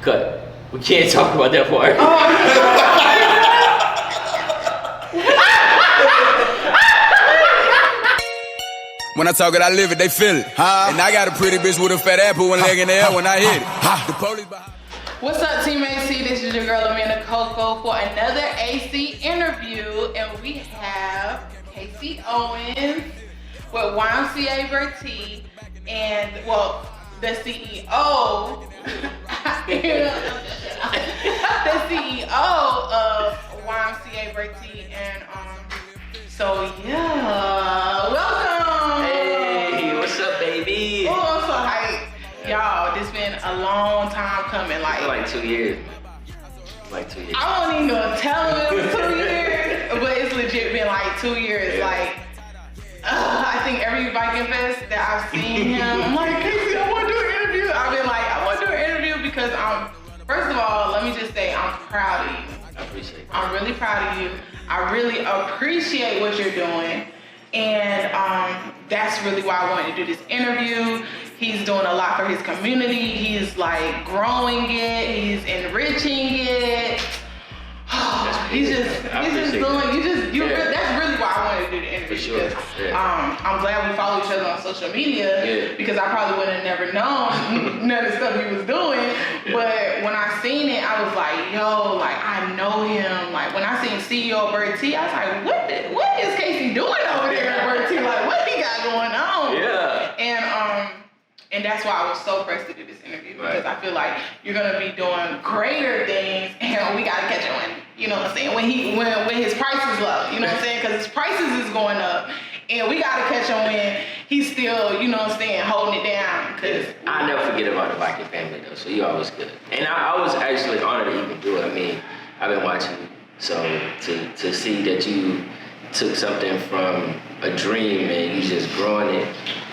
Cut. We can't talk about that part. When I talk it, I live it, they feel it. And I got a pretty bitch with a fat apple, one leg in the air when I hit it. The police behind. What's up, Team AC? This is your girl, Amanda Coco, for another AC interview. And we have Casey Owens with YMCA BERTIE and, well, the CEO, the CEO of YMCA BERTIE. And so yeah, welcome. Hey, what's up, baby? Oh, I'm so hyped. Y'all, this been a long time coming. Like 2 years. Like 2 years. I won't even gonna tell him it was 2 years, but it's legit been like 2 years. Yeah. Like, I think every Viking Fest that I've seen him, I'm like, Casey, I want to do an interview. I've been like, I want to do an interview because first of all, let me just say, I'm proud of you. I appreciate it. I'm really proud of you. I really appreciate what you're doing. And that's really why I wanted to do this interview. He's doing a lot for his community. He's like growing it. He's enriching it. He's just doing, that's really why I wanted to do the interview. For sure. Yeah. I'm glad we follow each other on social media because I probably would have never known none of the stuff he was doing. Yeah. But when I seen it, I was like, yo, like I know him. Like when I seen CEO BERTIE, I was like, what is Casey doing over there at BERTIE? Like what he got going on? Yeah. And that's why I was so pressed to do this interview because I feel like you're gonna be doing greater things, and we gotta catch him when, you know what I'm saying, when his price is low, you know what I'm saying, because his prices is going up, and we gotta catch him when he's still, you know what I'm saying, holding it down. Cause I never forget about the Viking family though, so you always good. And I was actually honored to even do it. I mean, I've been watching you, so to see that you took something from a dream and you just growing it.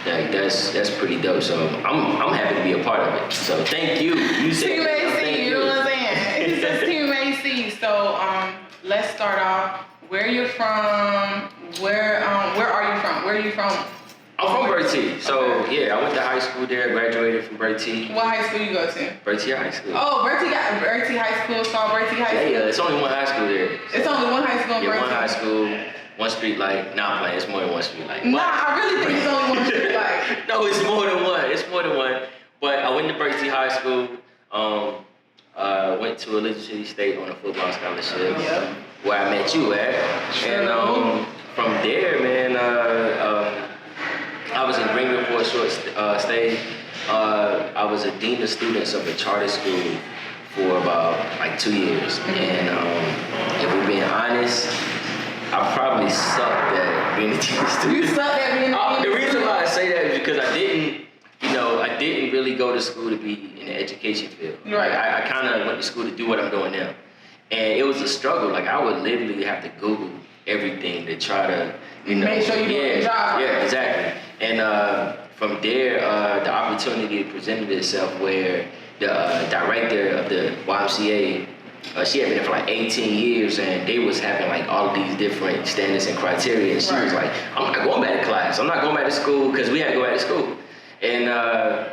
Like that's pretty dope. So I'm happy to be a part of it. So thank you. You said Team AC, you know what I'm saying? It's just Team AC. So let's start off. Where you're from? Where are you from? Where are you from? I'm from BERTIE. So yeah, I went to high school there. Graduated from BERTIE. What high school you go to? BERTIE High School. Oh, BERTIE High School. It's called BERTIE High School. Yeah, it's only one high school there. So It's only one high school in BERTIE. one high school. One street light. Nah, I'm playing. It's more than one street light. Nah, I really think it's only one street light. No, it's more than one. It's more than one. But I went to BERTIE High School. Went to Elizabeth City State on a football scholarship. Yep. Where I met you at. And from there, man, I was in Greenville for a short stay. I was a dean of students of a charter school for about like 2 years. And if we're being honest, I probably sucked at being a teacher student. You sucked at being a teacher. The reason why I say that is because I didn't really go to school to be in the education field. Right. Like, I kind of went to school to do what I'm doing now. And it was a struggle. Like I would literally have to Google everything to try to, make sure you do your job. Yeah, exactly. And from there, the opportunity presented itself where the director of the YMCA, she had been there for like 18 years, and they was having like all of these different standards and criteria. And she was like, I'm not going back to class. I'm not going back to school because we had to go back to school. And I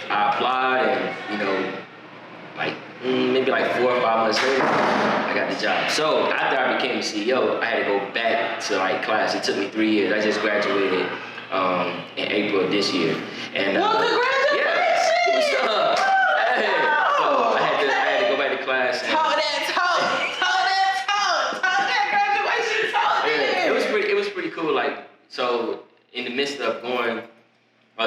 applied, and like maybe like 4 or 5 months later, I got the job. So after I became the CEO, I had to go back to like class. It took me 3 years. I just graduated in April of this year. And well, congratulations! Yeah, what's up? Hey. So I had to go back to class. And, Talk that graduation talk. Yeah, it was pretty cool. Like, so in the midst of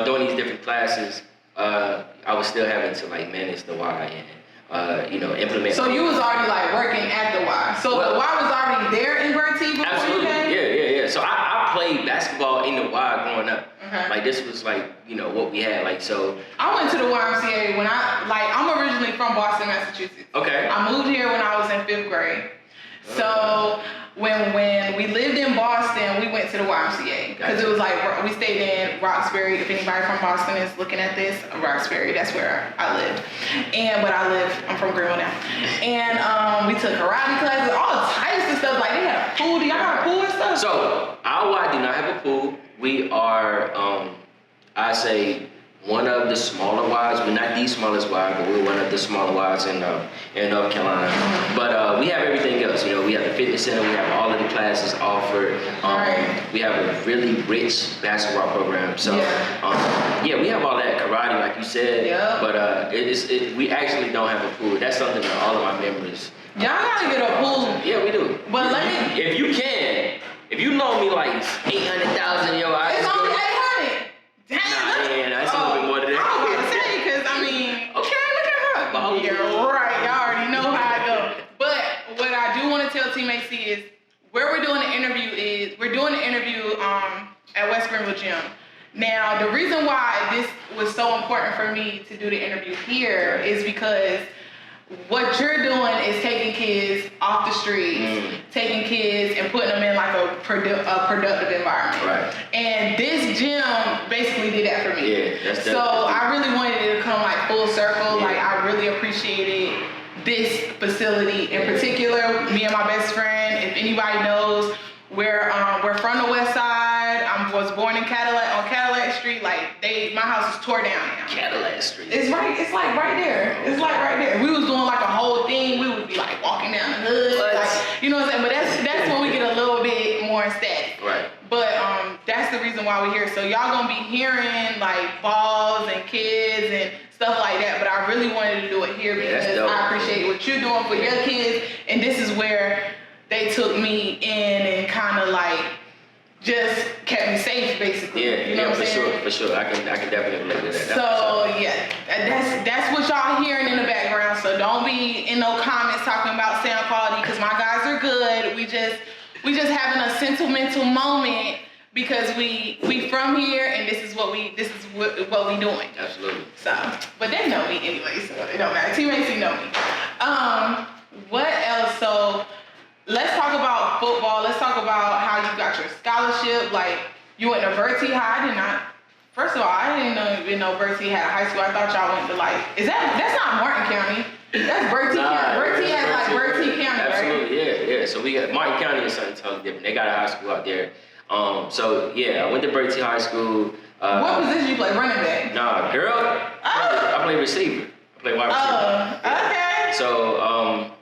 doing these different classes, I was still having to like manage the Y and implement. So you was already like working at the Y. So the Y was already there in BERTIE before Absolutely. you came? Yeah. So I played basketball in the Y growing up. Okay. Like this was like what we had. Like so. I went to the YMCA when I'm originally from Boston, Massachusetts. Okay. I moved here when I was in 5th grade. So when we lived in Boston, we went to the YMCA because it was like we stayed in Roxbury. If anybody from Boston is looking at this, Roxbury, that's where I lived. I'm from Greenville now. And we took karate classes, all types of stuff. Like they had a pool. Do y'all have a pool and stuff? So our Y do not have a pool. We are, I say, one of the smaller Ys. We're not the smallest Y, but we're one of the smaller Ys in North Carolina. But we have everything else. You know, we have the fitness center. We have all of the classes offered. We have a really rich basketball program. So we have all that karate, like you said. Yeah. But we actually don't have a pool. That's something that all of my members. Y'all gotta get a pool. Yeah, we do. But if you loan me like 800,000, yo, it's only 800. Damn. Nah, that's a little bit more than that. I was about to say, because I mean, okay, look at her. Yeah, right. Y'all already know how I go. But what I do want to tell Team AC is where we're doing the interview at West Greenville Gym. Now, the reason why this was so important for me to do the interview here is because what you're doing is taking kids off the streets, taking kids and putting them in like a productive environment. Right. And this gym basically did that for me. Yeah, that's so I really wanted it to come like full circle. Yeah. Like I really appreciated this facility in particular. Me and my best friend, if anybody knows, we're from the West Side. I was born in Cadillac Street. Like my house is tore down now. Cadillac Street. It's right. It's like right there. It's like right there. We was doing like a whole thing. We would be like walking down the hood. Like, you know what I'm saying? But that's when we get a little bit more static. Right. But that's the reason why we're here. So y'all gonna be hearing like balls and kids and stuff like that. But I really wanted to do it here because I appreciate what you're doing for your kids. And this is where they took me in and kind of like just kept me safe, basically. Yeah, you know what I'm saying? For sure. I can definitely relate to that. So that's what y'all hearing in the background. So don't be in no comments talking about sound quality because my guys are good. We just having a sentimental moment because we from here and this is what we doing. Absolutely. So, but they know me anyway, so it don't matter. Team AC know me. What else? So. Let's talk about football. Let's talk about how you got your scholarship. Like, you went to BERTIE High. First of all, I didn't even know BERTIE had a high school. I thought y'all went to that's not Martin County. That's BERTIE County. BERTIE has like BERTIE County, absolutely, right? Yeah. So we got Martin County is something totally different. They got a high school out there. I went to BERTIE High School. What position you play? Running back? Nah, girl. I play receiver. I play wide receiver. Oh, okay. So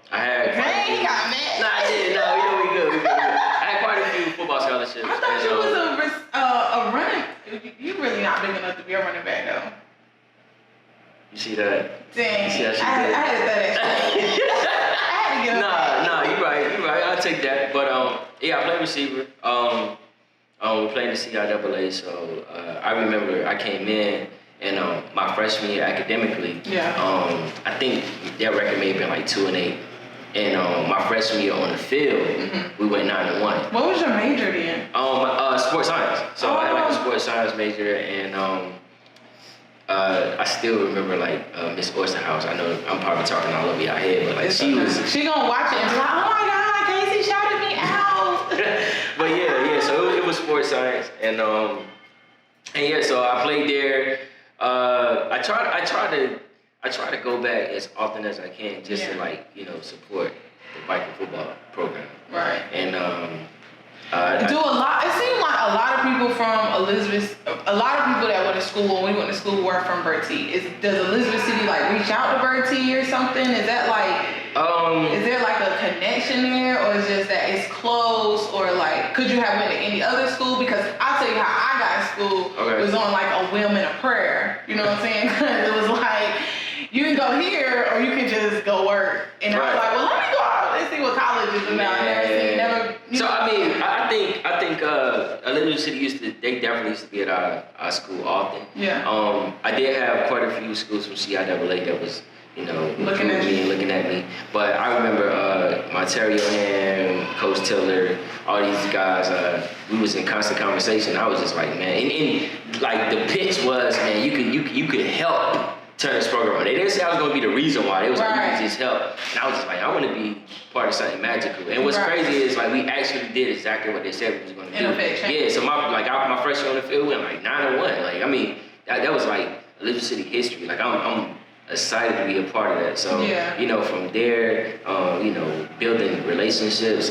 I had. Dang, he got mad. We good. I had quite a few football scholarships. I thought you was a running. You really not big enough to be a running back though. You see that? Dang. You see that shit? I had to get up. Nah, you right. I'll take that. But I played receiver. We played the CIAA, so I remember I came in and my freshman year academically. Yeah. I think their record may have been like 2-8. And my freshman year on the field, we went 9-1. What was your major then? Sports science. So I had like a sports science major, and I still remember like Miss Oysterhouse. I know I'm probably talking all over your head, but like she gonna watch it and be like, oh my God, Casey shouted me out. But yeah. So it was sports science, and so I played there. I try to go back as often as I can just to support the Viking football program. Right. And it seemed like a lot of people from Elizabeth, a lot of people that went to school when we went to school were from BERTIE. Does Elizabeth City like reach out to BERTIE or something? Is that like is there like a connection there, or is it just that it's close, or like could you have went to any other school? Because I'll tell you how I got to school. It was on like a whim and a prayer. You know what I'm saying? Because it was like you can go here or you can just go work. And I was like, well, let me go out and see what college is about. I think Elizabeth City they definitely used to be at our school often. Yeah. I did have quite a few schools from CIAA that was, looking at me. But I remember Monterio and Coach Tiller, all these guys, we was in constant conversation. I was just like, man, and like the pitch was, man, you could help turn this program on. They didn't say I was going to be the reason why. It was like, you could just help. And I was just like, I want to be part of something magical. And what's crazy is like we actually did exactly what they said we was going to do. Yeah, so my freshman year on the field, we went like 9-1. Like, I mean, that was like Elizabeth City history. Like, I'm excited to be a part of that. So, from there, building relationships,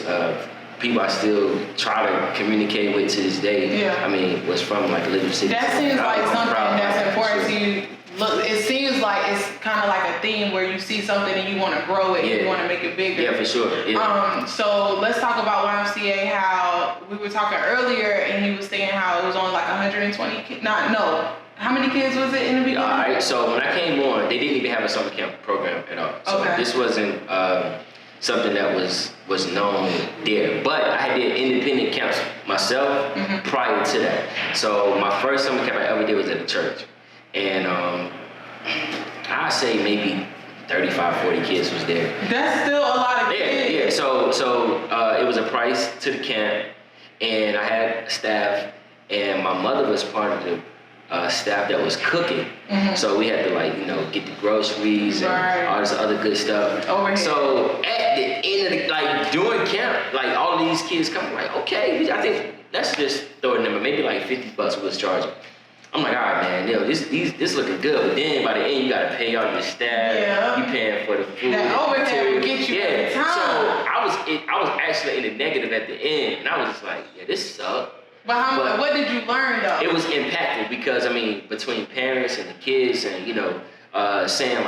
people I still try to communicate with to this day. Yeah. I mean, was from like a little city. That seems like something that's important sure. to you. Look, it seems like it's kind of like a theme where you see something and you want to grow it, and you want to make it bigger. Yeah, for sure. Yeah. So let's talk about YMCA. How we were talking earlier, and he was saying how it was only like 120 kids. How many kids was it in the beginning? All right. So when I came on, they didn't even have a summer camp program at all. So this wasn't something that was known there. But I did independent camps myself prior to that. So my first summer camp I ever did was at a church. And I'd say maybe 35, 40 kids was there. That's still a lot of kids. Yeah. So it was a price to the camp, and I had staff, and my mother was part of the staff that was cooking. So we had to get the groceries and all this other good stuff. Overhead. So at the end of during camp, all these kids come okay, I think let's just throw a number, maybe $50 was charging. I'm all right, man, this looking good, but then by the end you gotta pay all your staff, you paying for the food. That overhead will get you every time. So I was actually in the negative at the end, and I was just like, this sucks. But what did you learn though? It was impactful because between parents and the kids and saying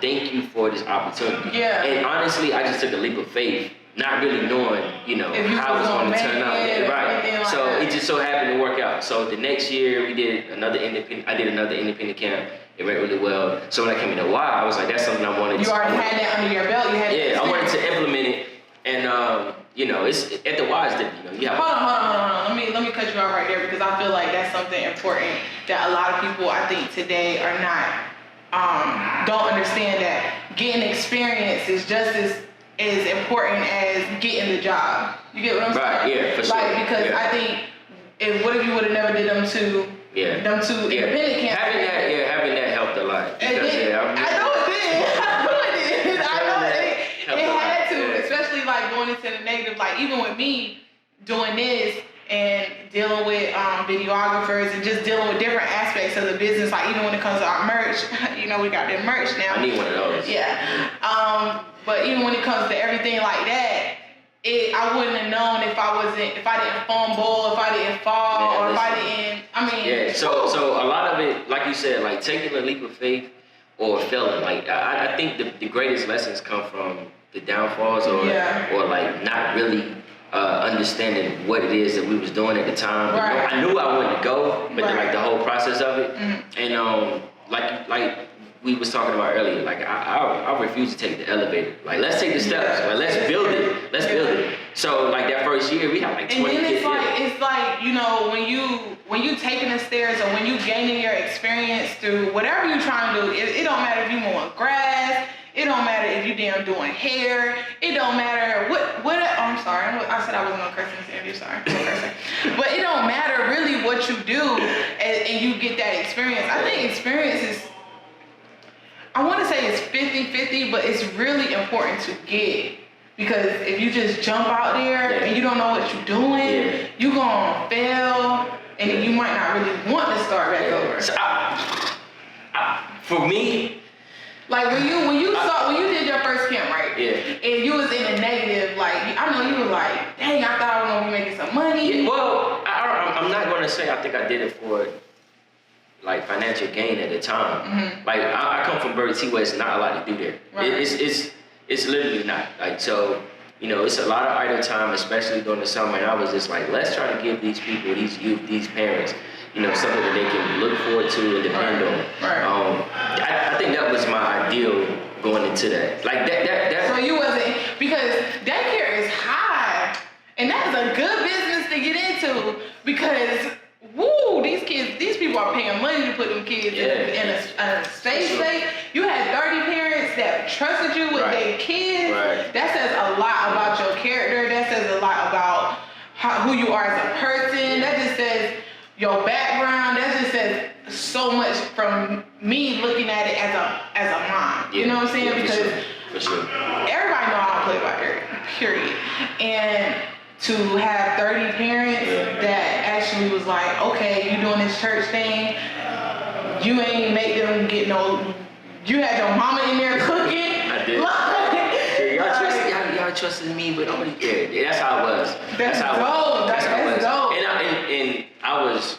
thank you for this opportunity. Yeah. And honestly, I just took a leap of faith, not really knowing how it was going to turn out. Right. So it just so happened to work out. So the next year I did another independent camp. It went really well. So when I came into Y, I was like, that's something I wanted to. You already had that under your belt. I wanted to implement it, and it's at the Y. You have. Hold on. Let me cut you off right there because I feel like that's something important that a lot of people I think today are not don't understand that getting experience is just as important as getting the job. You get what I'm saying? Right. Yeah. For sure. Because I think what if you would have never did them two independent camps? Having that helped a lot. Because, I know it did. It had to, especially going into the negative. Even with me doing this and dealing with videographers and just dealing with different aspects of the business, even when it comes to our merch, we got their merch now. I need one of those. Yeah. But even when it comes to everything like that, I wouldn't have known if I didn't fumble, if I didn't fall, or if I didn't. Yeah. So a lot of it, like you said, taking a leap of faith or failing. I think the greatest lessons come from the downfalls or not really understanding what it is that we was doing at the time. Right. I knew I wanted to go, but the whole process of it, and like we was talking about earlier, I refuse to take the elevator. Let's take the steps. Let's build it. Let's build it. So that first year we had 20 and then kids. When you taking the stairs or when you gaining your experience through whatever you trying to do, it don't matter if you mowing grass. It don't matter if you damn doing hair. It don't matter what. Oh, I'm sorry. I said I wasn't gonna curse in this interview. Sorry. I'm cursing. But it don't matter really what you do, and you get that experience. I think experience is. I want to say it's 50-50, but it's really important to get. Because if you just jump out there and you don't know what you're doing, you're gonna fail, and you might not really want to start back over. So for me. When you did your first camp, right? Yeah. And you was in the negative, I know you was dang, I thought I was gonna be making some money. Yeah, well, I'm not gonna say I think I did it for financial gain at the time. I come from BERTIE where it's not a lot to do there. Right. It's literally not. It's a lot of idle time, especially during the summer. And I was just let's try to give these people, these youth, these parents, something that they can look forward to and depend on. Right. I think that was my ideal going into that. That. So you wasn't, because daycare is high, and that's a good business to get into because. Woo! These people are paying money to put them kids in a safe place. You had 30 parents that trusted you with their kids. Right. That says a lot about your character. That says a lot about who you are as a person. That just says your background. That just says so much from me looking at it as a mom. You know what I'm saying? Because for sure. Everybody know I don't play by ear. Period. And to have 30 parents that actually was okay, you doing this church thing, you ain't make them get you had your mama in there cooking. I did. Y'all trusted me, but nobody cared. Yeah, that's how it was. That's how dope. That's how it was. Dope. And I was,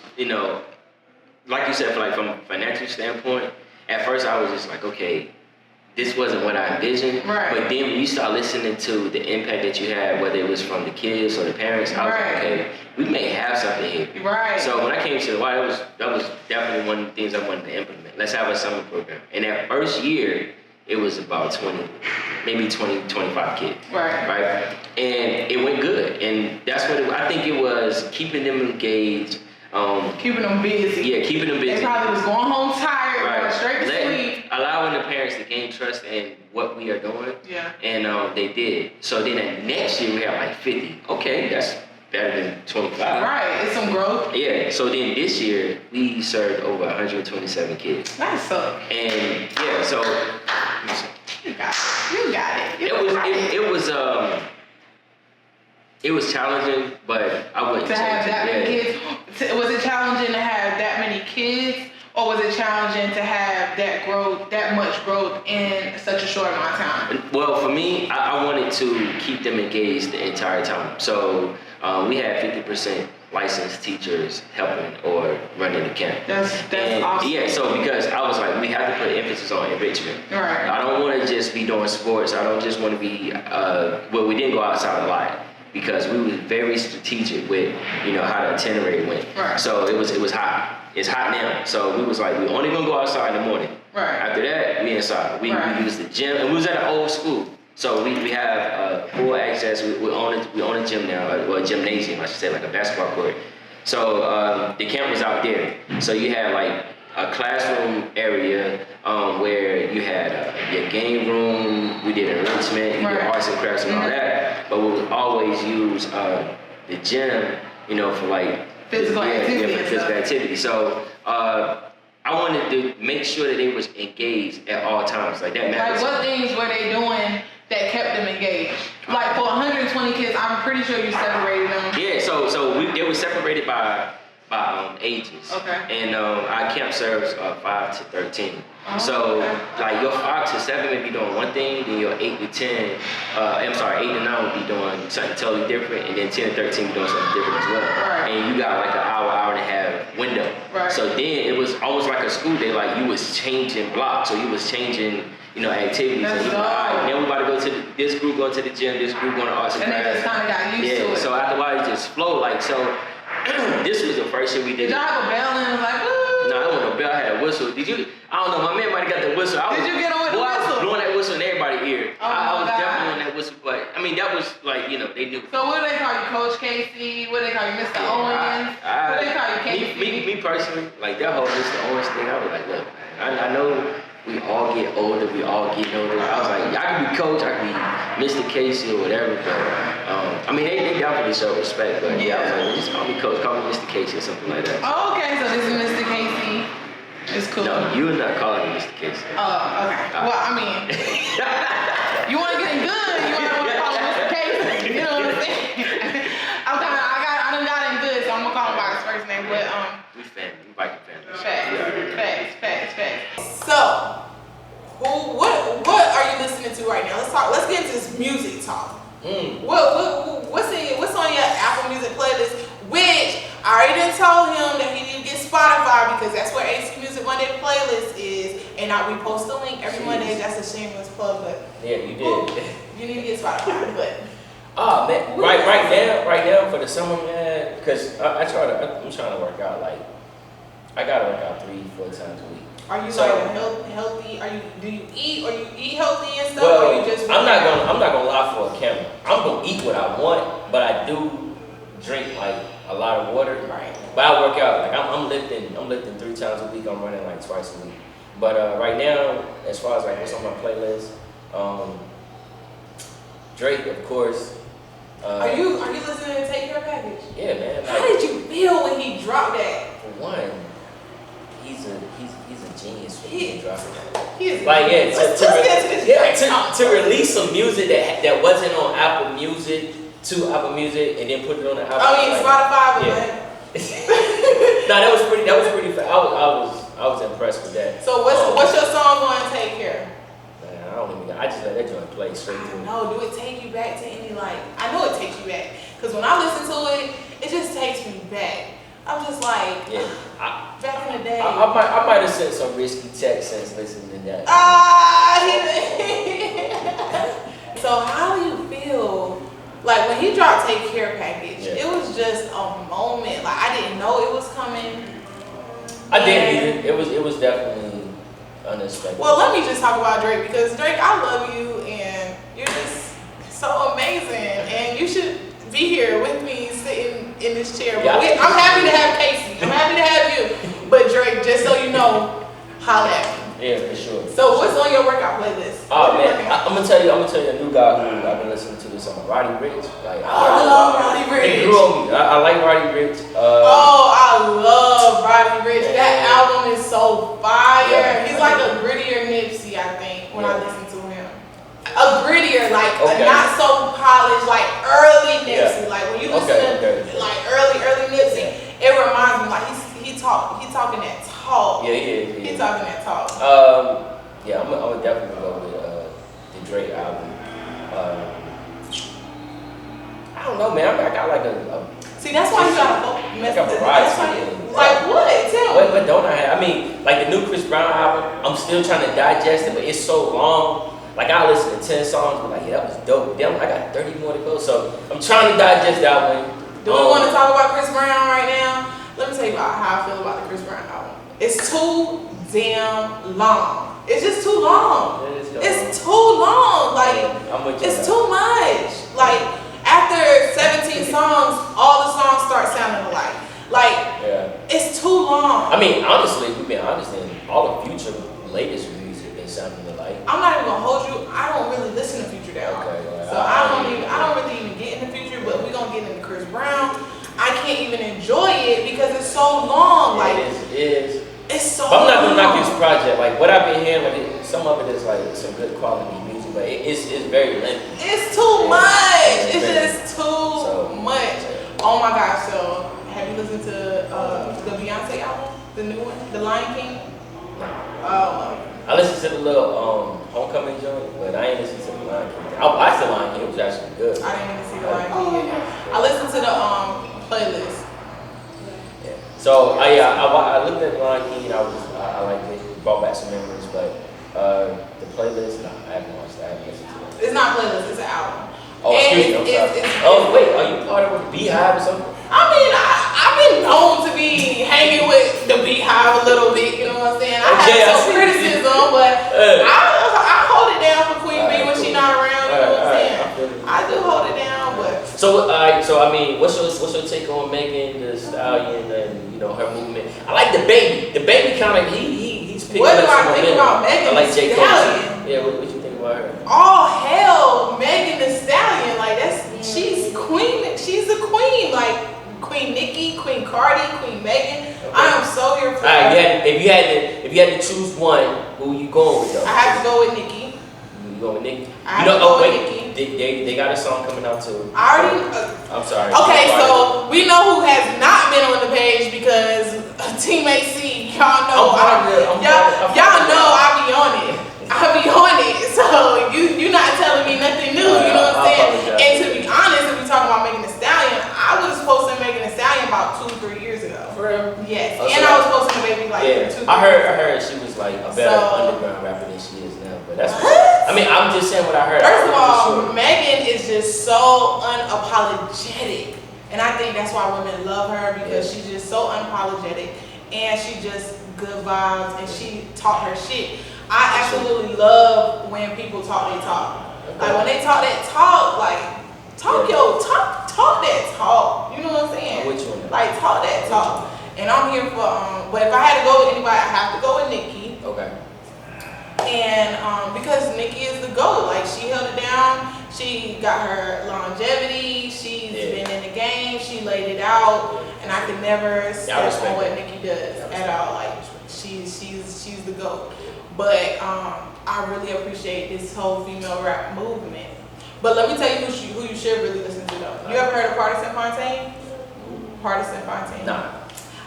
like you said, from a financial standpoint, at first I was just like, okay, this wasn't what I envisioned. Right. But then when you start listening to the impact that you had, whether it was from the kids or the parents, I was like, okay, we may have something here. Right. So when I came to the Y, that was definitely one of the things I wanted to implement. Let's have a summer program. And that first year, it was about 20, maybe 20, 25 kids. Right. And it went good. And that's what I think it was, keeping them engaged. Keeping them busy. Yeah, keeping them busy. They probably was going home tired, going straight to sleep. Allowing the parents to gain trust in what we are doing. Yeah. And they did. So then that next year we had like 50. Okay, that's better than 25. Right, it's some growth. Yeah, so then this year we served over 127 kids. Nice up. And yeah, so you got it. It was challenging, but I wouldn't to have that many yeah. kids. Was it challenging to have that many kids, or was it challenging to have that much growth in such a short amount of time? Well, for me, I wanted to keep them engaged the entire time. So we had 50% licensed teachers helping or running the camp. That's awesome. Yeah, so because I was like, we have to put emphasis on enrichment. Right. I don't want to just be doing sports. I don't just want to be, we didn't go outside a lot because we were very strategic with, how the itinerary went. Right. So it was hot. It's hot now. So we was like, we're only going to go outside in the morning. Right. After that, we inside. We used the gym, and we was at an old school. So we have full access. We own a gym now, or a gymnasium, I should say, like a basketball court. So the camp was out there. So you had like a classroom area where you had your game room. We did enrichment, you did arts and crafts and all that. But we would always use the gym, for like physical activity. So I wanted to make sure that they was engaged at all times. Like that matters. Like what things were they doing that kept them engaged? Like for 120 kids, I'm pretty sure you separated them. Yeah, so they were separated by ages. Okay. And our camp serves 5 to 13. Oh, so okay. like your 5 to 7 may be doing one thing, then your 8 to 10, 8 to 9 would be doing something totally different, and then 10 to 13 be doing something different as well. Right. And you got like an hour and a half window. Right. So then it was almost like a school day, like you was changing blocks, so you was changing, activities. That's and you dope. now we about to go to this group going to the gym, this group going to arts and crafts. And they just kind of got used to it. So after a while it just flowed like so. This was the first year we did. Did y'all have a bell and it was like, woo? No, I didn't want no bell. I had a whistle. Did you? I don't know. My man might have got the whistle. Did you get on with the whistle? I was blowing that whistle in everybody's ear. Oh I was God. definitely on that whistle, but I mean that was like they knew. So what do they call you, Coach Casey? What do they call you, Mr. Owens? What do they call you, Casey? Me personally, like that whole Mr. Owens thing, I was like, look, man, I know we all get older, we all get older. I was like, I can be coach, I can be Mr. Casey or whatever, but I mean, they definitely show respect, but yeah, I was like, well, just call me coach, call me Mr. Casey or something like that. Oh, okay, so this is Mr. Casey. It's cool. No, you're not calling me Mr. Casey. Oh, okay. Well, I mean, you want to get in good, you want to call him Mr. Casey. You know what I'm saying? I done got in good, so I'm going to call him by his first name, but We family, we Viking family. Facts. So, what are you listening to right now? Let's get into this music talk. What's on your Apple Music playlist? Which I already done told him that he need to get Spotify because that's where AC Music Monday playlist is, and we post a link every Monday. That's a shameless plug, but yeah, you did. You need to get Spotify, but. Oh man, right now for the summer, man, because I'm trying to work out like I gotta work out 3-4 times a week. Are you healthy? Do you eat healthy and stuff? Well, or you just I'm not gonna lie for a camera. I'm gonna eat what I want, but I do drink like a lot of water. Right. But I work out like I'm lifting 3 times a week. I'm running like twice a week. But right now, as far as like what's on my playlist, Drake, of course. Are you listening to Take Your Package? Yeah, man. How did you feel when he dropped that? For one, he's a genius for dropping that. He is. Like Let's to release some music that wasn't on Apple Music to Apple Music and then put it on the Apple. Spotify. Yeah. No, that was pretty. I was impressed with that. So what's your song going to Take Care? Man, I don't even I just let that joint play straight through. No, do it take you back to any like? I know it takes you back because when I listen to it, it just takes me back. I'm just like, back in the day. I might have sent some risky text since listening to that. So how do you feel? Like when he dropped Take Care Package, it was just a moment. Like I didn't know it was coming. I didn't either. It was definitely unexpected. Well, let me just talk about Drake because Drake, I love you and you're just so amazing and you should be here with me sitting in this chair. But I'm happy to have Casey. I'm happy to have you. But Drake, just so you know, holla at me. Yeah, for sure. So what's on your workout playlist? Oh man, I'm gonna tell you a new guy who I've been listening to this summer, Roddy Ricch. Like I love Roddy Ricch. He grew on me. I like Roddy Ricch. I love Roddy Ricch. That album is so fire. Yeah. He's like a grittier Nipsey, I think, when I listen to him. A grittier, like not so polished, like early Nipsey. Like when you listen to like early Nipsey, it reminds me like he talking that talk. Yeah. He talking that talk. Yeah, I'm gonna definitely go with the Drake album. I don't know, man. I got like a see, that's why you gotta mess with it. Like what? Tell me. What don't I have? I mean, like the new Chris Brown album, I'm still trying to digest it, but it's so long. Like I listen to 10 songs, but like, that was dope. Damn, I got 30 more to go. So I'm trying to digest that one. Do we want to talk about Chris Brown right now? Let me tell you about how I feel about the Chris Brown album. It's too damn long. It's just too long. It's too long. Like it's too much. Like after 17 songs, all the songs start sounding alike. Like it's too long. I mean, honestly, we've been honest, and all the Future latest releases have been sounding alike. I'm not even gonna hold you. I don't really listen to Future that much. So I don't really even get into Future, but we're gonna get into Chris Brown. I can't even enjoy it because it's so long. Like it is. It's so but I'm not gonna knock his project. Like what I've been hearing, like some of it is like some good quality music, but it's very lengthy. It's too much. It's just too much. Oh my gosh! So have you listened to the Beyonce album, the new one, The Lion King? Oh. I listened to the little Homecoming joint, but I ain't listened to the Lion King. I watched the Lion King. It was actually good. I didn't even see the Lion King yet. I listened to the playlist. Yeah. So I looked at the Lion King. I liked it. It brought back some memories, but the playlist, no, I haven't watched that. I haven't listened to it. It's not a playlist. It's an album. Oh, excuse me. I'm sorry. Oh wait, are you part of the Beehive or something? I mean, I've been known to be hanging with the Beehive a little bit. You know what I'm saying? I have some criticism, but I hold it down for Queen Bee when she's not around. You know what I'm saying? I do hold it down, but so I mean, what's your take on Megan Thee Stallion and her movement? I like the baby. The baby kind of he's picking up some momentum. What do I think about Megan Thee Stallion? Yeah, what you think about her? Oh hell, Megan Thee Stallion, like she's queen. She's a queen, like Queen Nicki, Queen Cardi, Queen Megan. Okay. I am so here for her. If you had to choose one, who you going with though? I have to go with Nicki. You go with Nicki? I have to go with Nicki. They got a song coming out too. I already. I'm sorry. Okay, so we know who has not been on the page because Team AC. Y'all know. Y'all know I be on it. I be on it. So you not telling me nothing new. You know what I'm saying? And to be honest, if we talking about Megan Thee Stallion, I was posting Megan Thee Stallion about 2-3 years ago. For real? Yes. And I was posting the baby like 2. I heard she was like a better underground rapper than she is now. But that's I mean, I'm just saying what I heard. First of all, Megan is just so unapologetic. And I think that's why women love her because she's just so unapologetic and she just good vibes and she talk her shit. I absolutely love when people talk their talk. Like when they talk that talk, like talk that talk. You know what I'm saying? Like talk that talk. And I'm here for but if I had to go with anybody, I have to go with Nicki. Okay. And because Nicki is the GOAT, like she held it down. She got her longevity. She's been in the game. She laid it out, and I could never step on what Nicki does at all. Like she's the GOAT. But I really appreciate this whole female rap movement. But let me tell you who you should really listen to though. You ever heard of Partisan Fontaine? Partisan Fontaine. Nah.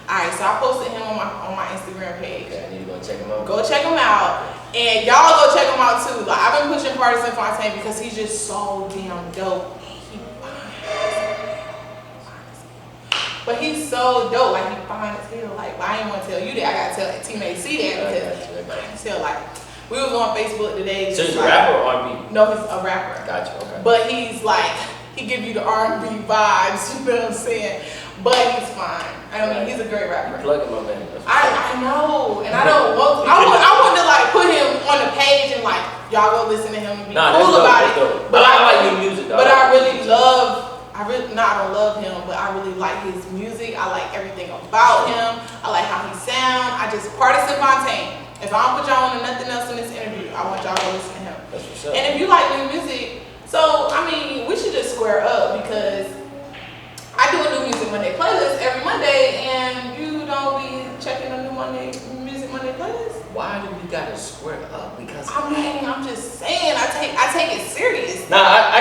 Alright, so I posted him on my Instagram page. Okay, I need to go check him out. Go check him out. And y'all go check him out too. Like, I've been pushing Partisan Fontaine because he's just so damn dope. But he's so dope, like he fine as hell. Like, I ain't want to tell you that. I gotta tell teammate C that because I can tell. Like, we was on Facebook today. So he's like, a rapper or R&B? No, he's a rapper. Gotcha. Okay. But he's like, he give you the R&B vibes. You know what I'm saying? But he's fine. I mean, he's a great rapper. Plugging my man. I know, and I don't want. I want to like put him on the page and like y'all go listen to him and be cool about it. But I like new music though. But I really love. I don't love him, but I really like his music. I like everything about him. I like how he sound. I just Partisan Fontaine. If I don't put y'all on to nothing else in this interview, I want y'all to listen to him. That's what's up. And if you like new music, so I mean, we should just square up because I do a new music Monday playlist every Monday, and you don't be checking a new music Monday playlist. Why do we gotta square up? Because I mean, I'm just saying, I take it serious. Nah, I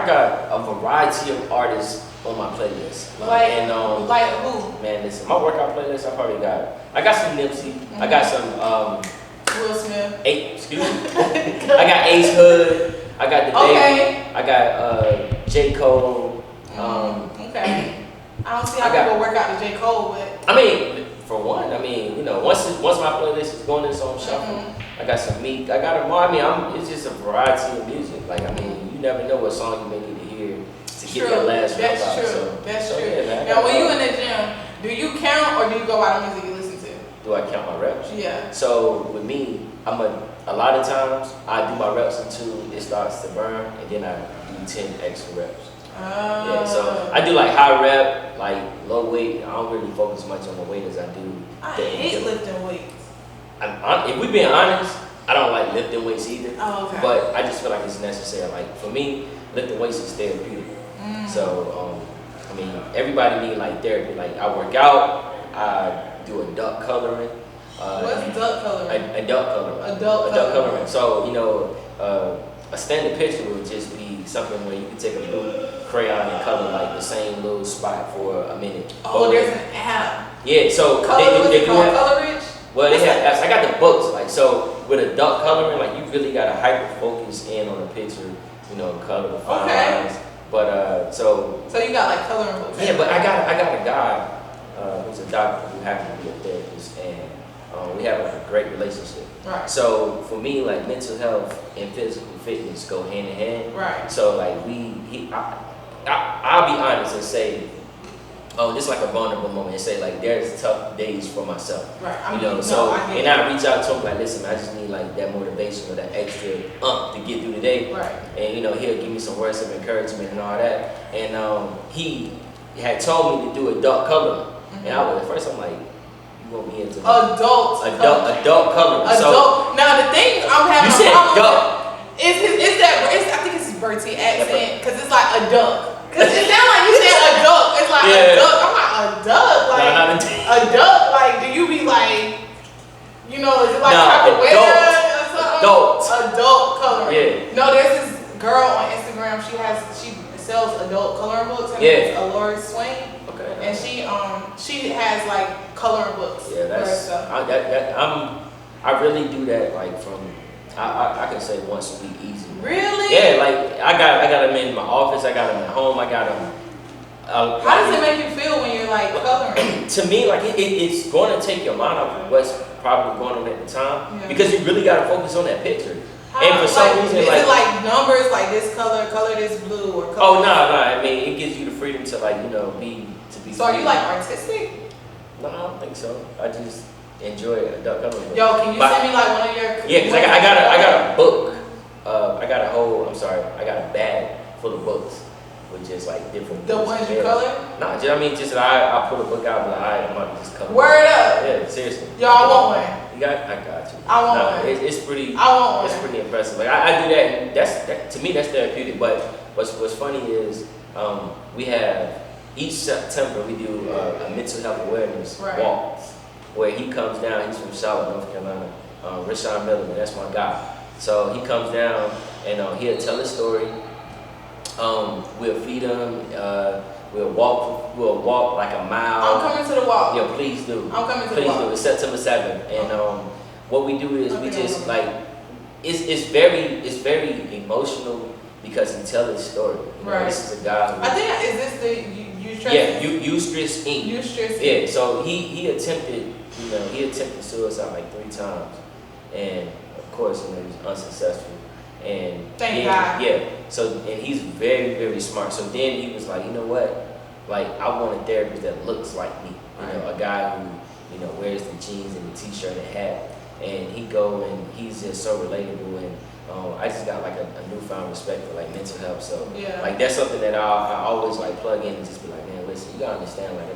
got a variety of artists on my playlist. Like who? Man, listen, my workout playlist, I got some Nipsey, Mm-hmm. I got some Will Smith. Excuse me. I got Ace Hood, I got the Okay. Baby, I got J. Cole. Okay. I don't see how people work out the J. Cole, but I mean, for one, I mean, you know, once my playlist is going in its own shuffle, I got some Meek, I got more. I mean, it's just a variety of music. Like, I mean, you never know what song you may need to hear to get your last That's rep out. true. So, That's so, true. Yeah, man, Now, when you in the gym, do you count or do you go by the music you listen to? do I count my reps? Yeah. So with me, a lot of times I do my reps until it starts to burn, and then I do 10 extra reps. Yeah, so I do like high rep, like low weight. I don't really focus much on the weight as I do. I hate lifting weights. If we're being honest, I don't like lifting weights either. Oh, okay. But I just feel like it's necessary. Like for me, lifting weights is therapeutic. So I mean, everybody need like therapy. Like I work out, I do adult coloring. What's adult coloring? Adult coloring. Adult coloring. So, you know, a standard picture would just be something where you can take a blue crayon and color like the same little spot for a minute. Oh, there's an app. Yeah, so they do have, Color Rich? well, they have apps. I got the books. Like, so with adult coloring, like you really got to hyper focus in on the picture, you know, color the fine lines. But so you got like coloring books. yeah, but I got a guy who's a doctor who happens to be a therapist, and we have like a great relationship. Right. So for me, like mental health and physical fitness go hand in hand. Right. So like I'll be honest and say, this is like a vulnerable moment and say like there's tough days for myself. Right. I reach out to him like, listen, I just need like that motivation or that extra to get through the day. Right. And you know, he'll give me some words of encouragement and all that. And he had told me to do adult coloring. And at first I'm like, you want me into adult coloring. So now the thing I'm having you said adult. I think it's his BERTIE accent because it's like adult. Because it sounds like you said adult. It's like adult. I'm like adult. Like adult. Like do you be like, you know, is it like capoeira or something? Adult coloring. Yeah. No, there's this girl on Instagram. She sells adult coloring books. Her name is Alori Swain. Okay. And she has like coloring books. Yeah, I really do that like from I can say once a week easy. Really? Yeah, like I got them in my office, I got them at home, I got them. How does it make you feel when you're like coloring? To me, like it's going to take your mind off of what's probably going on at the time because you really got to focus on that picture. And for some reason, is it like numbers, like this color this blue, or color? Oh no! I mean, it gives you the freedom to like be. So are you like artistic? No, I don't think so. I just enjoy adult coloring. Yo, can you send me like one of your? Yeah, because I got a book. I got a bag full of books with just like different. The ones you color? Nah, just I pull a book out and I might just color. Word up. Yeah, seriously. Yo, I want one. I got you. I want one. It's pretty. I want one. It's pretty impressive. Like I do that, and to me that's therapeutic. But what's funny is we have each September we do a mental health awareness walk where he comes down. He's from Charlotte, North Carolina. Rashawn Miller, that's my guy. So he comes down and he'll tell his story. We'll feed him. We'll walk like a mile. I'm coming to the walk. Yeah, please do. I'm coming to the walk. Please do. It's September 7th. And what we do is we just like it's very emotional because he tells his story. You know, this is a guy who, I think is this the Eustress? Yeah, Eustress Inc. Eustress. Yeah, so he attempted suicide like 3 times, and of course, he was unsuccessful. And Thank God. Yeah. So and he's very, very smart. So then he was like, you know what? Like I want a therapist that looks like me. You know, a guy who wears the jeans and the t-shirt and hat, and he go and he's just so relatable. And I just got like a newfound respect for like mental health. So like that's something that I always like plug in and just be like, man, listen, you gotta understand. Like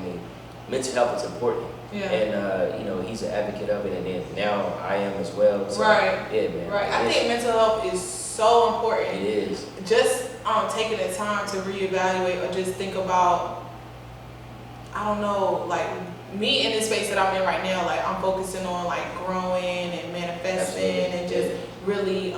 mental health is important. Yeah. And he's an advocate of it, and then now I am as well. So, right. Yeah, man. Right. I think mental health is so important. It is. Just taking the time to reevaluate or just think about, I don't know, like me in this space that I'm in right now, like I'm focusing on like growing and manifesting and just really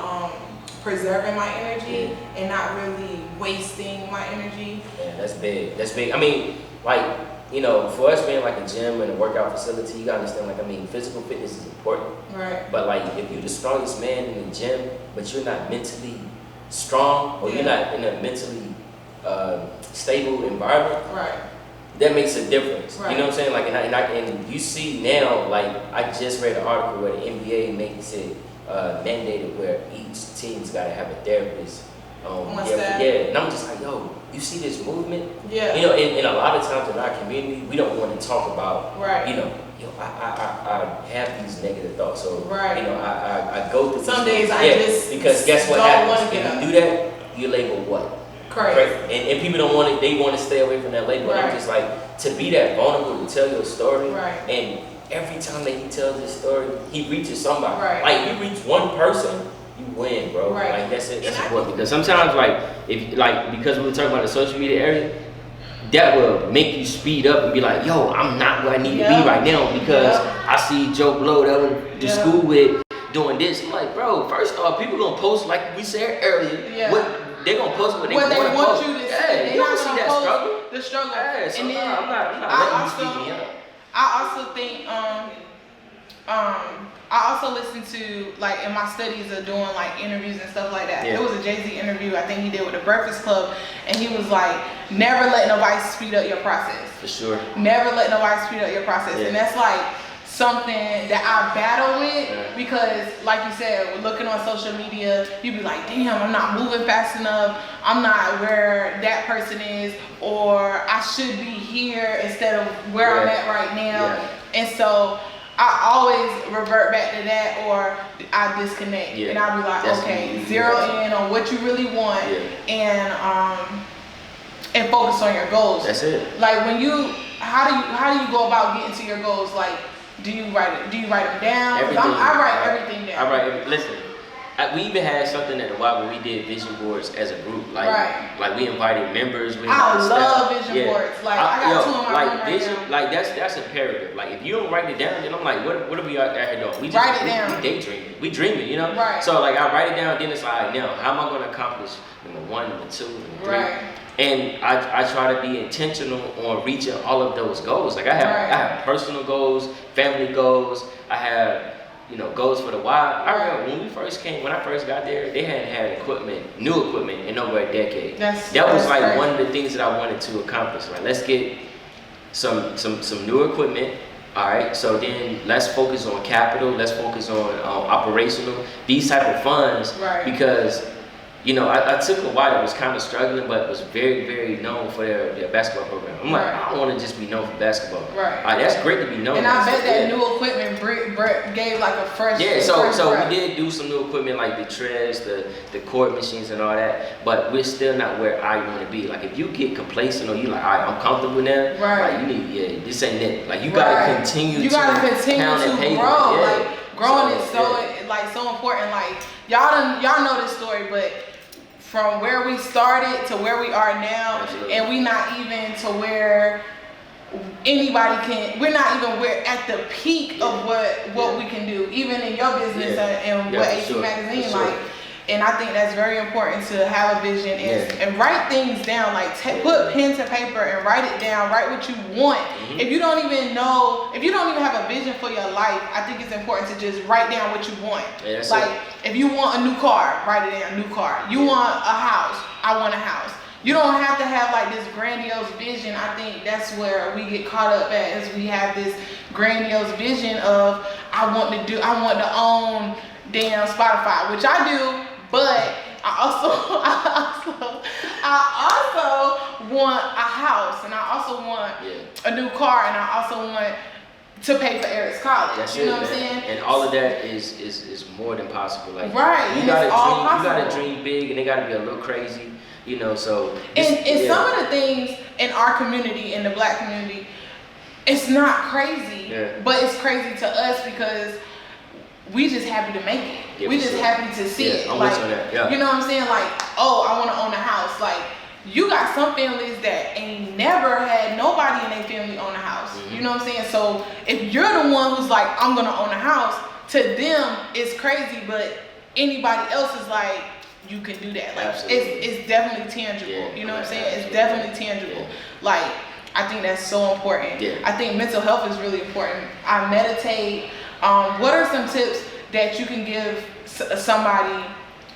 preserving my energy and not really wasting my energy. Yeah, that's big. That's big. I mean, like, for us being like a gym and a workout facility, you gotta understand, like, physical fitness is important. Right. But like, if you're the strongest man in the gym, but you're not mentally strong, or you're not in a mentally stable environment, right, that makes a difference. Right. You know what I'm saying? Like, and you see now, like, I just read an article where the NBA makes it mandated where each team's gotta have a therapist. And I'm just like, yo, you see this movement? Yeah. And a lot of times in our community, we don't want to talk about, I have these negative thoughts. So, I go through some days things. Because guess what happens? If you do that, you label what? Crazy. And people don't want it, they want to stay away from that label. Right. I'm just like, to be that vulnerable, to tell your story, and every time that he tells his story, he reaches somebody. Right. Like, you reach one person, you win, bro. Right. Like, that's it. That's important. Because sometimes, because we were talking about the social media area, that will make you speed up and be like, yo, I'm not where I need to be right now because I see Joe Blow that I went to school with doing this. I'm like, bro, first off, people gonna post like we said earlier. Yeah. They're gonna post what they want you to see. You don't see that struggle. The struggle. Yeah, so and then I'm not letting you speed me up. I also think I also listen to, like, in my studies of doing like interviews and stuff like that. Yeah. There was a Jay-Z interview I think he did with the Breakfast Club, and he was like, never let nobody speed up your process. For sure. Never let nobody speed up your process. Yeah. And that's like something that I battle with because, like you said, we're looking on social media, you be like, damn, I'm not moving fast enough, I'm not where that person is, or I should be here instead of where I'm at right now. Yeah. And so I always revert back to that, or I disconnect, and I'll be like, okay, zero in on what you really want, and focus on your goals. That's it. Like, when you, how do you go about getting to your goals? Like, do you write them down? I write everything down. Listen, we even had something at the Y where we did vision boards as a group. Like we invited members. I love vision boards. Like, I got 2 in my room right now. Like, that's imperative. Like, if you don't write it down, then I'm like, what are we out there doing? We just write it down. We daydreaming. We dreaming, Right. So, like, I write it down, then it's like, now, how am I going to accomplish number 1, number 2, number 3? Right. And I try to be intentional on reaching all of those goals. Like, I have personal goals, family goals. I have, goals for the Y. I remember when I first got there, they hadn't had new equipment in over a decade. That was like one of the things that I wanted to accomplish. Like, let's get some new equipment. All right, so then let's focus on capital. Let's focus on operational, these type of funds, because I took a Y that was kind of struggling, but was very, very known for their basketball program. I'm like, I don't want to just be known for basketball. Right. That's great to be known. And I bet that new equipment Brett gave like a fresh. Yeah. So we did do some new equipment, like the treads, the court machines, and all that. But we're still not where I want to be. Like, if you get complacent or you like, all right, I'm comfortable now. Right. Like, you need, this ain't it. Like, you gotta continue. You gotta continue to grow. Like, growing is so important. Like, y'all know this story, but from where we started to where we are now, absolutely, and we not even to where we're not even at the peak of what we can do, even in your business and what AC Magazine, like, And I think that's very important to have a vision and write things down. Like put pen to paper and write it down. Write what you want. If you don't even have a vision for your life, I think it's important to just write down what you want. Yeah, like if you want a new car, write it down. New car. You want a house. I want a house. You don't have to have like this grandiose vision. I think that's where we get caught up at, is we have this grandiose vision of I want to own damn Spotify, which I do, but I also want a house, and I also want a new car, and I also want to pay for Eric's college. That's you know what I'm saying? And all of that is more than possible. Like right, you gotta dream big, and they gotta be a little crazy. You know, so and some of the things in our community, in the Black community, it's not crazy, but it's crazy to us because we just happy to make it. Yeah, we just happy to see it. I'm like, with you on that. You know what I'm saying? Like, oh, I want to own a house. Like, you got some families that ain't never had nobody in their family own a house. You know what I'm saying? So if you're the one who's like, I'm gonna own a house, to them it's crazy, but anybody else is like, you can do that. Like it's definitely tangible. Yeah, you know what I'm saying? It's definitely tangible. Like, I think that's so important. I think mental health is really important. I meditate. What are some tips that you can give somebody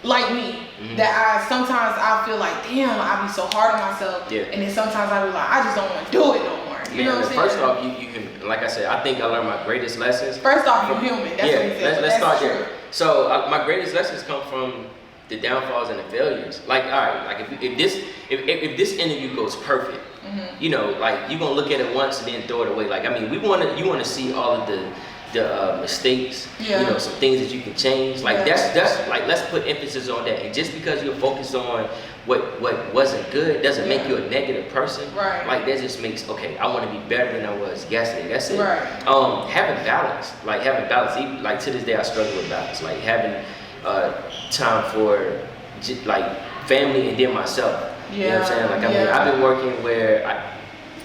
like me that sometimes I feel like, damn, I be so hard on myself, and then sometimes I be like, I just don't want to do it no more. You know what I'm saying? First off, you can, like I said, I think I learned my greatest lessons. First off, you're human. That's what he said. Let's start there. So my greatest lessons come from the downfalls and the failures. Like, all right, like if this interview goes perfect, you know, like you're gonna look at it once and then throw it away. Like, I mean, you want to see all of the mistakes, you know, some things that you can change. Like that's like, let's put emphasis on that. And just because you're focused on what wasn't good doesn't make you a negative person. Right. Like that just makes, okay, I want to be better than I was yesterday. That's it. Right. Having balance, even, like to this day I struggle with balance. Like having time for like family and then myself. You know what I'm saying? Like, I mean, I've been working where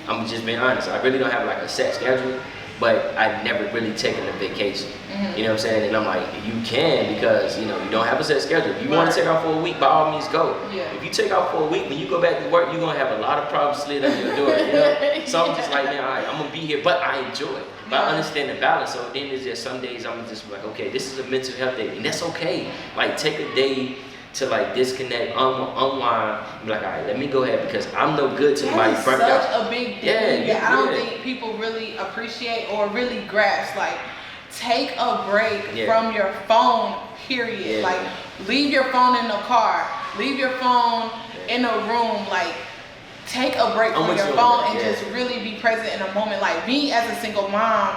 I'm just being honest, I really don't have like a set schedule, but I've never really taken a vacation. You know what I'm saying? And I'm like, you can, because you know you don't have a set schedule. If you want to take off for a week, by all means go. If you take off for a week, when you go back to work, you're gonna have a lot of problems slid under your door. You know? So I'm just like, man, all right, I'm gonna be here, but I enjoy it. But I understand the balance. So then there's just some days I'm just like, okay, this is a mental health day, and that's okay. Like, take a day to like disconnect, unwind, be like, all right, let me go ahead, because I'm no good to nobody. That's such a big thing that I don't think people really appreciate or really grasp. Like, take a break from your phone, period. Like, leave your phone in the car, leave your phone in a room. Like, take a break from your phone and just really be present in a moment. Like, me as a single mom,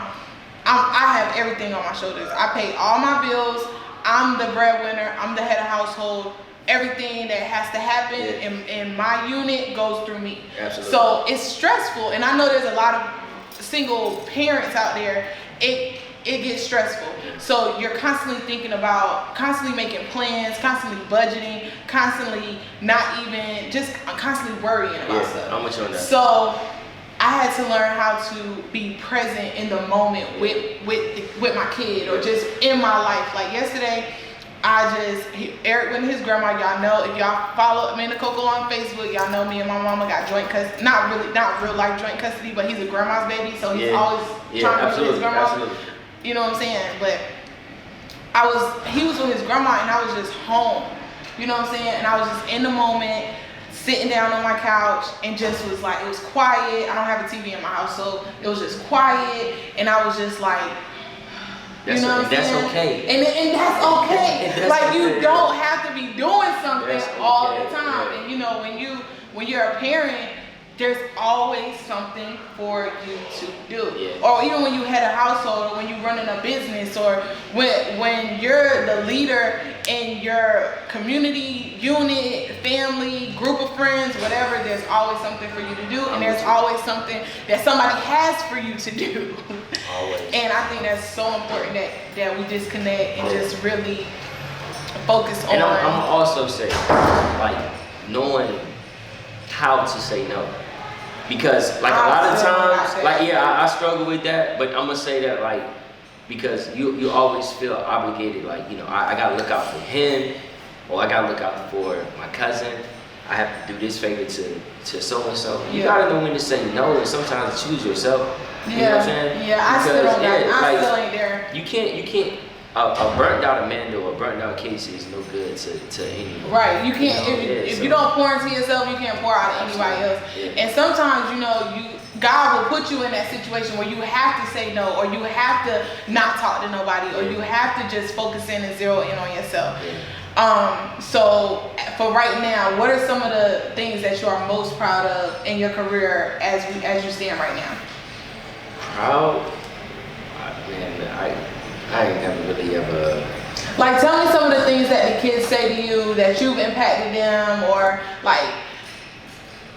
I have everything on my shoulders. I pay all my bills. I'm the breadwinner. I'm the head of household. Everything that has to happen in my unit goes through me. Absolutely. So it's stressful, and I know there's a lot of single parents out there. It gets stressful. So you're constantly thinking about, constantly making plans, constantly budgeting, constantly constantly worrying about stuff. I'm with you on that. So I had to learn how to be present in the moment with my kid, or just in my life. Like yesterday, Eric went to his grandma. Y'all know, if y'all follow Amanda Coco on Facebook, y'all know me and my mama got joint custody. Not real life joint custody, but he's a grandma's baby, so he's always trying to be with his grandma. Absolutely. You know what I'm saying? But he was with his grandma, and I was just home. You know what I'm saying? And I was just in the moment, sitting down on my couch, and just was like, it was quiet. I don't have a TV in my house, so it was just quiet, and I was just like, you know what I'm saying? That's okay. And that's okay. Like, you don't have to be doing something all the time. And you know, when you're a parent, there's always something for you to do. Or even when you head a household, or when you're running a business, or when you're the leader in your community, unit, family, group of friends, whatever, there's always something for you to do, and there's always something that somebody has for you to do. Always. And I think that's so important that we disconnect and just really focus on. And I'm also say, like, knowing how to say no. Because like a lot of times, like I struggle with that, but I'm gonna say that, like, because you always feel obligated, like, you know, I gotta look out for him, oh, I gotta look out for my cousin. I have to do this favor to so and so. You gotta know when to say no, and sometimes choose yourself. You know what I'm saying? Yeah, I still don't. I still ain't there. You can't. A burnt out Amanda or a burnt out Casey is no good to anyone. Right. You can't if you don't pour into yourself, you can't pour out to anybody else. Yeah. And sometimes God will put you in that situation where you have to say no, or you have to not talk to nobody, or you have to just focus in and zero in on yourself. Yeah. So for right now, what are some of the things that you are most proud of in your career as you stand right now? Proud? Man, I ain't never really ever. Like, tell me some of the things that the kids say to you that you've impacted them, or like,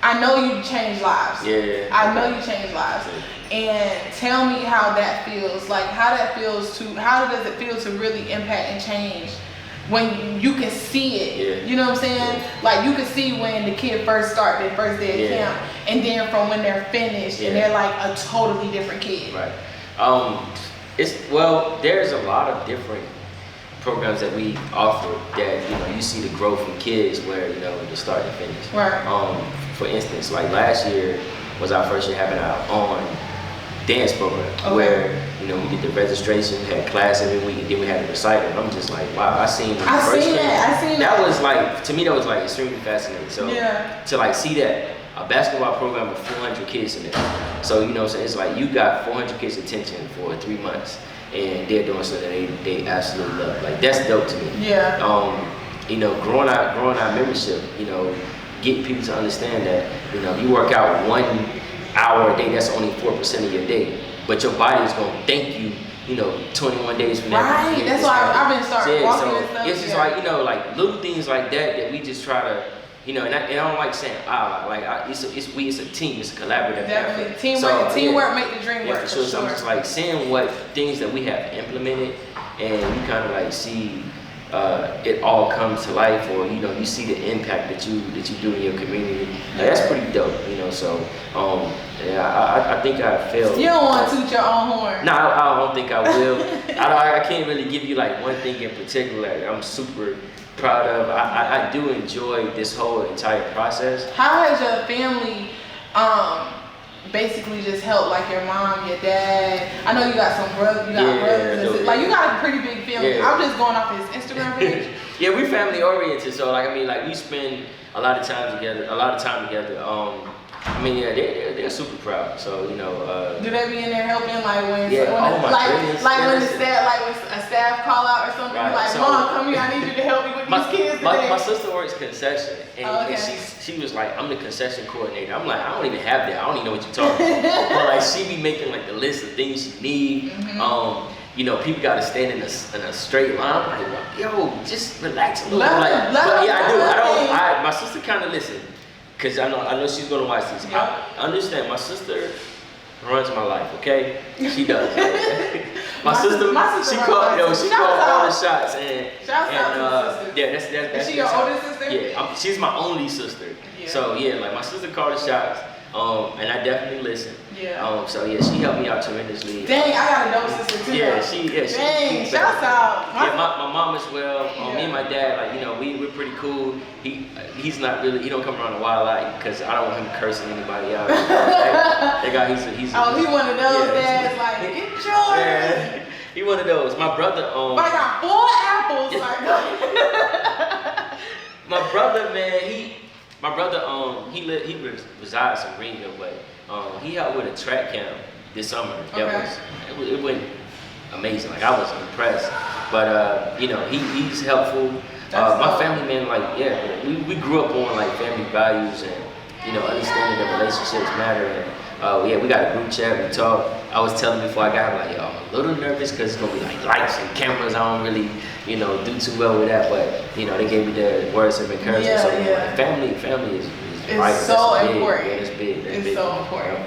I know you changed lives. Yeah. I know you changed lives. And tell me how that feels. Like, how does it feel to really impact and change when you can see it? Yeah. You know what I'm saying? Yeah. Like, you can see when the kid first start their first day of camp, and then from when they're finished, and they're like a totally different kid. Right. There's a lot of different programs that we offer that you see the growth from kids where the start to finish. Right. For instance, like last year was our first year having our own dance program where we did the registration, had class every week, and then we had the recital. And I'm just like, wow, I seen that. That was like, to me, that was like extremely fascinating. So to like see that a basketball program with 400 kids in it. So it's like you got 400 kids' attention for 3 months, and they're doing something that they absolutely love. Like, that's dope to me. Yeah. Growing our membership, getting people to understand that you work out 1 hour a day, that's only 4% of your day, but your body is gonna thank you. 21 days from now. Right. That's why I've been starting walking and stuff. It's just like like little things like that we just try to. And I don't like saying it's a team, it's a collaborative Definitely. effort. Teamwork make the dream work. For sure. So I'm just like seeing what things that we have implemented, and you kind of like see it all come to life, or you see the impact that you do in your community. Like, that's pretty dope. So I think I feel. You don't want to toot your own horn. No, I don't think I will. I can't really give you like one thing in particular I'm super proud of. I do enjoy this whole entire process. How has your family basically just helped, like your mom, your dad? I know you got some brothers, brothers. Like, you got a pretty big family. I'm just going off his Instagram page. Yeah, we family oriented, so we spend a lot of time together. They're super proud. So do they be in there helping, like when goodness, when a staff call out or something? Right. Like, Mom, come here, I need you to help me with these kids today. My sister works concession, and she was like, I'm the concession coordinator. I'm like, I don't even have that. I don't even know what you're talking about. But like, she be making like the list of things she need. People gotta stand in a straight line. I'm like, yo, just relax a little. My sister kind of listen. Cause I know she's gonna watch this. I understand. My sister runs my life. Okay, she does. my sister she called all the shots, and that's Is she your older sister? Yeah, she's my only sister. Yeah. So like my sister called the shots, and I definitely listen. Yeah. She helped me out tremendously. Dang, I got a dope sister too. Dang, shouts out. My mom as well. Me and my dad, we're pretty cool. He's not really. He don't come around a while lot because I don't want him cursing anybody out. That guy, he's he one of those dads like, get yours. Yeah, he one of those. My brother. But I got 4 apples. My brother, man, he resides in Greenville, but he helped with a track camp this summer. It went amazing. Like, I was impressed. But he's helpful. My family, man, we grew up on like family values and understanding that relationships matter. And we got a group chat. We talk. I was telling before I got here, like, yo, I'm a little nervous because it's gonna be like lights and cameras. I don't really do too well with that. But they gave me the words of encouragement. Family is right. So important. It's big. It's so important.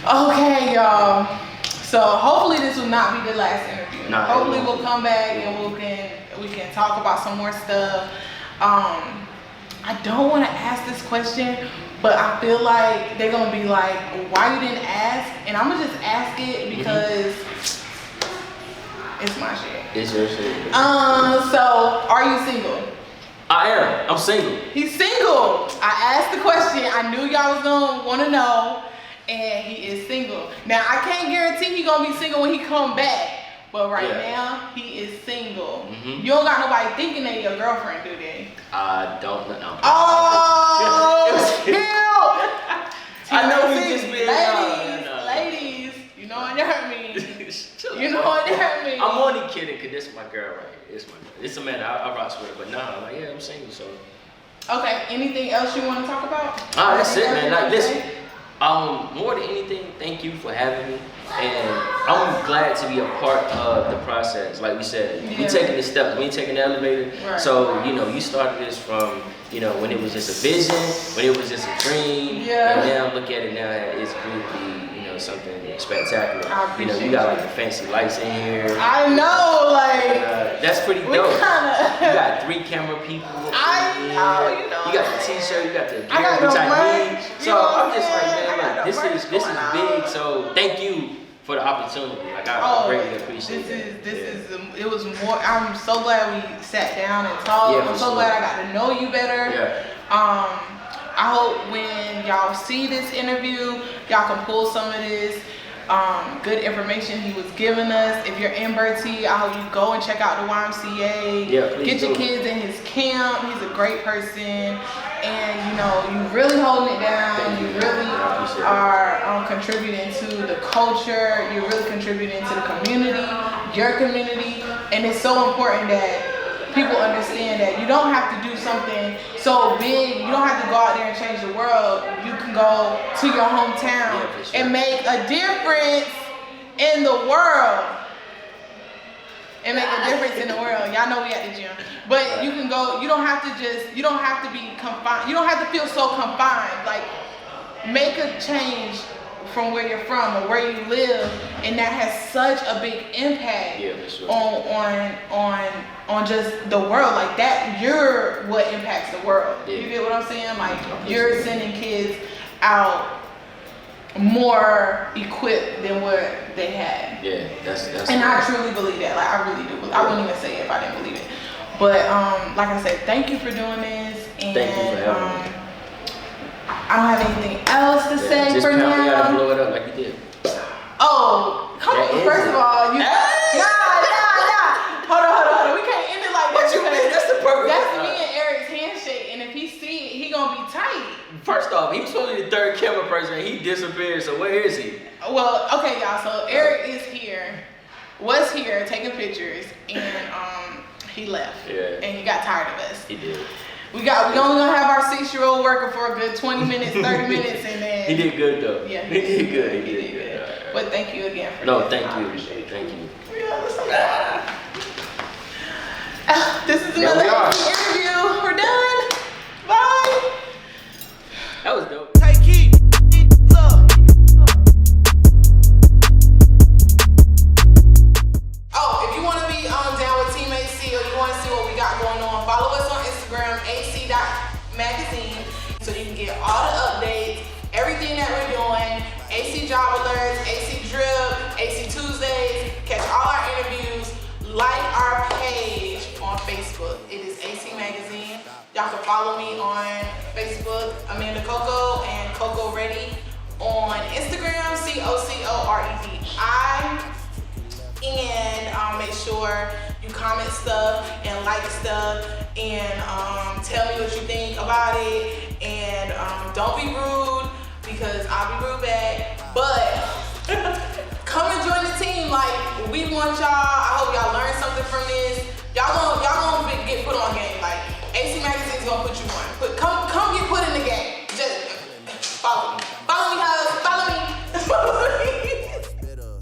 Okay, y'all. So hopefully this will not be the last interview. Hopefully we'll come back and we can talk about some more stuff. I don't want to ask this question, but I feel like they're gonna be like, why you didn't ask? And I'm gonna just ask it because it's my shit. It's your shit. So are you single? I am. I'm single. He's single. I asked the question. I knew y'all was gonna want to know, and he is single. Now I can't guarantee he gonna be single when he come back, but right now he is single. You don't got nobody thinking they your girlfriend, do they? I don't know. Oh, kill! I know we just been ladies. You know what that means. You know what that means. I'm only kidding, cause this is my girl right here. It's a man I rock with, but nah, like yeah, I'm single, so. Okay. Anything else you want to talk about? That's it, man. Like listen, more than anything, thank you for having me, and I'm glad to be a part of the process. Like we said, we taking the steps, we ain't taking the elevator. Right. So you started this from when it was just a vision, when it was just a dream, and now look at it now, it's really something spectacular. You got like the fancy lights in here. I know, like that's pretty dope. You got 3 camera people. I know, You got the t-shirt, you got the gear, I got which no I need. merch, So I'm just like, I man, got no this merch is going big. on. So thank you for the opportunity. Like I greatly appreciate it. It was more. I'm so glad we sat down and talked. I'm so glad I got to know you better. Yeah. I hope when y'all see this interview, y'all can pull some of this good information he was giving us. If you're in BERTIE, I hope you go and check out the YMCA. Yeah, please Get your kids in his camp. He's a great person, and you really holding it down. You really are contributing to the culture. You're really contributing to the community, your community, and it's so important that people understand that you don't have to do something so big. You don't have to go out there and change the world. You can go to your hometown and make a difference in the world. And make a difference in the world. Y'all know we at the gym. But you can go, you don't have to be confined. You don't have to feel so confined. Like, make a change from where you're from or where you live, and that has such a big impact on just the world. Like that, you're what impacts the world. You get what I'm saying? Like you're sending kids out more equipped than what they had. Yeah, that's. And I truly believe that. Like I really do. I wouldn't even say it if I didn't believe it. But like I said, thank you for doing this. And thank you for having me. I don't have anything else to say just for now. You gotta blow it up like you did. Oh, come on. First of all, Nah. Hold on. We can't end it like that. What you mean? That's the purpose. That's me and Eric's handshake, and if he see it, he gonna be tight. First off, he was supposed to be the 3rd camera person, and he disappeared. So where is he? Well, okay, y'all. So Eric is here, was here taking pictures, and he left. Yeah. And he got tired of us. He did. We only gonna have our 6-year-old working for a good 20 minutes, 30 minutes, and then he did good though. Yeah, he did good. He did good. Right. But thank you again for this. Thank you. This is another interview. We're done. Bye. That was dope. Take heat. Oh, if you want to be down with Team AC or you want to see what we got going on, follow us on Instagram, ac.magazine, so you can get all the updates, everything that we're doing, AC Job Alerts, AC Drip, AC Tuesdays, catch all our interviews, like our page on Facebook. It is AC Magazine. Y'all can follow me on Facebook, Amanda Coco, and Coco Ready on Instagram, COCOREDI. And make sure you comment stuff and like stuff and tell me what you think about it. And don't be rude because I'll be rude back. But come and join the team. Like, we want y'all. I hope y'all learned something from this.